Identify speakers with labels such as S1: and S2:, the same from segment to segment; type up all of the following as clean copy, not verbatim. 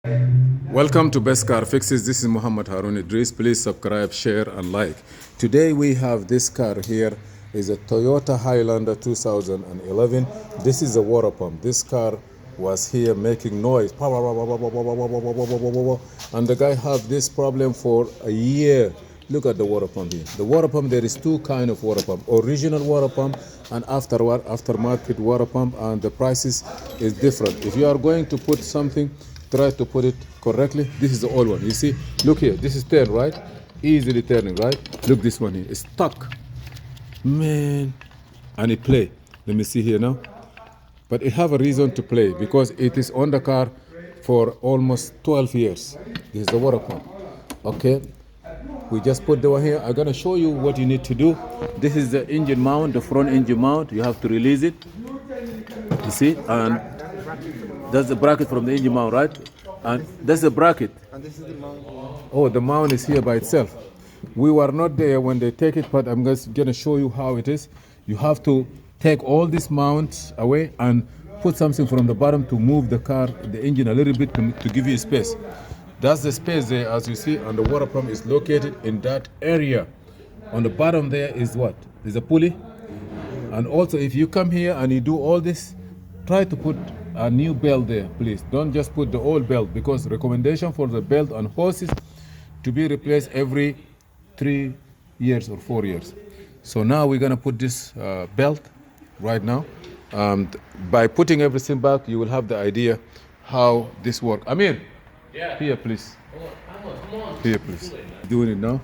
S1: Welcome to Best Car Fixes. This is Muhammad Harun Idris. Please subscribe, share, and like. Today we have this car here. Is a Toyota Highlander 2011. This is a water pump. This car was here making noise. And the guy have this problem for a year. Look at the water pump here. The water pump, there is two kind of water pump. Original water pump and aftermarket water pump, and the prices is different. If you are going to put something, try to put it correctly. This is the old one. You see, look here. This is turn, right? Easily turning, right? Look, this one here is stuck. Man, and it play. Let me see here now. But it have a reason to play because it is on the car for almost 12 years. This is the water pump. Okay, we just put the one here. I'm gonna show you what you need to do. This is the engine mount, the front engine mount. You have to release it. You see, and that's the bracket from the engine mount, right? And that's the bracket.
S2: And this is the mount.
S1: Oh, the mount is here by itself. We were not there when they take it, but I'm just gonna show you how it is. You have to take all these mounts away and put something from the bottom to move the car, the engine a little bit to give you space. That's the space there, as you see, and the water pump is located in that area. On the bottom there is what? Is a pulley. And also, if you come here and you do all this, try to put a new belt there, please. Don't just put the old belt, because recommendation for the belt on horses to be replaced every 3 years or 4 years. So now we're gonna put this belt right now. And by putting everything back, you will have the idea how this works. Amir,
S3: Yeah.
S1: here please.
S3: Come on.
S1: Here please. Doing it now.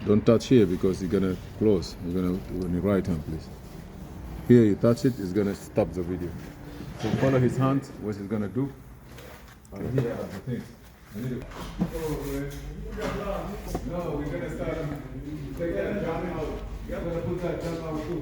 S1: Don't touch here because you're gonna close. You're gonna on your right hand, please. Here you touch it, it's gonna stop the video. So follow his hands, what he's gonna do. And here are the things. No, we're gonna start take that jump out. We're gonna put that jump out too.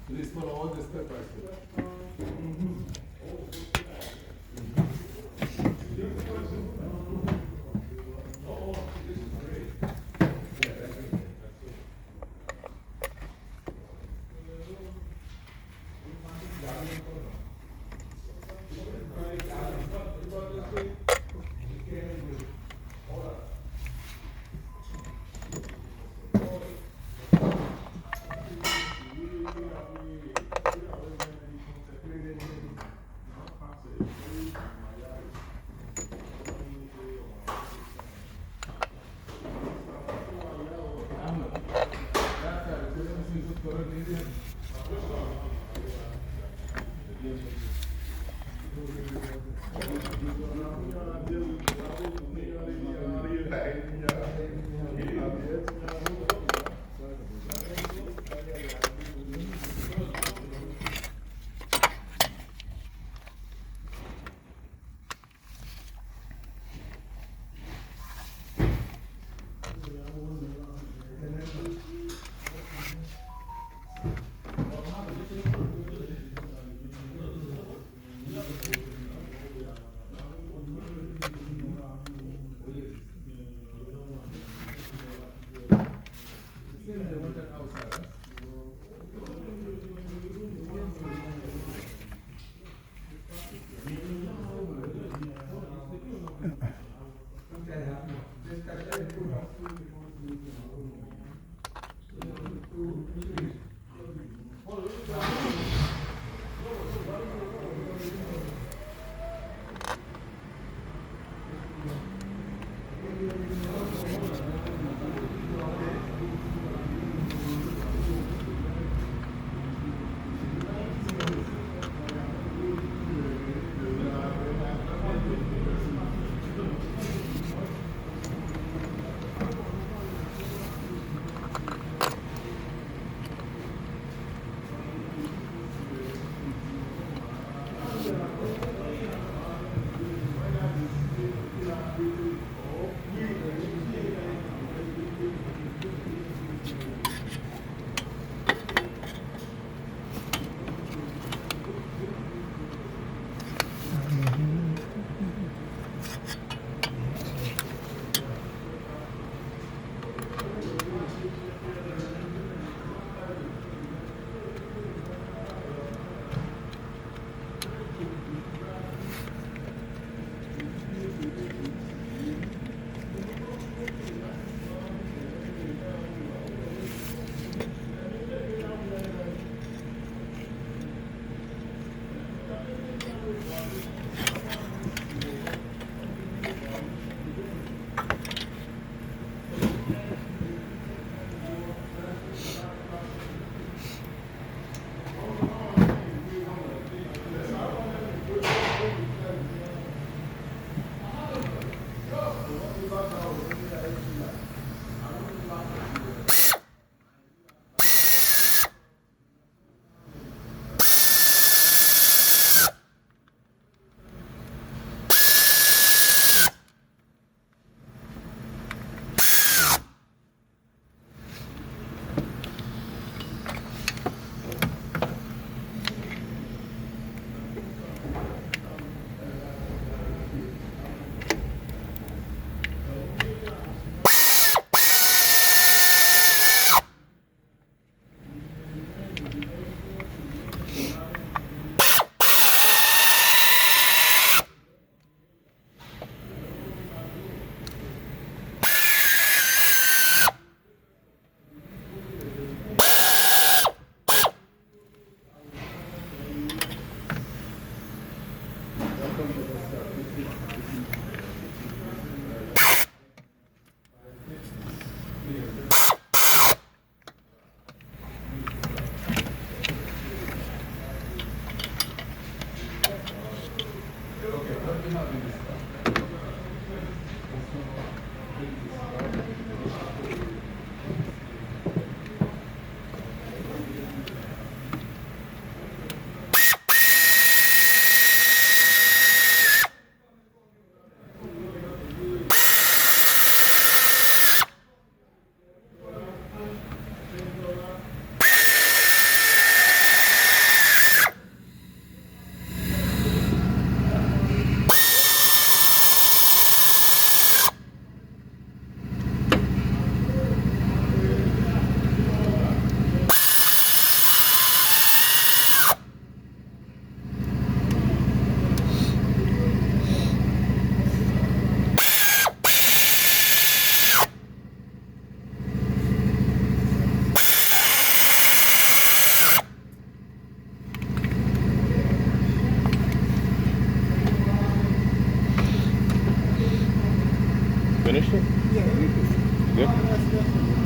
S1: Please follow all the step by step. Finished it?
S2: Yeah.
S1: Good?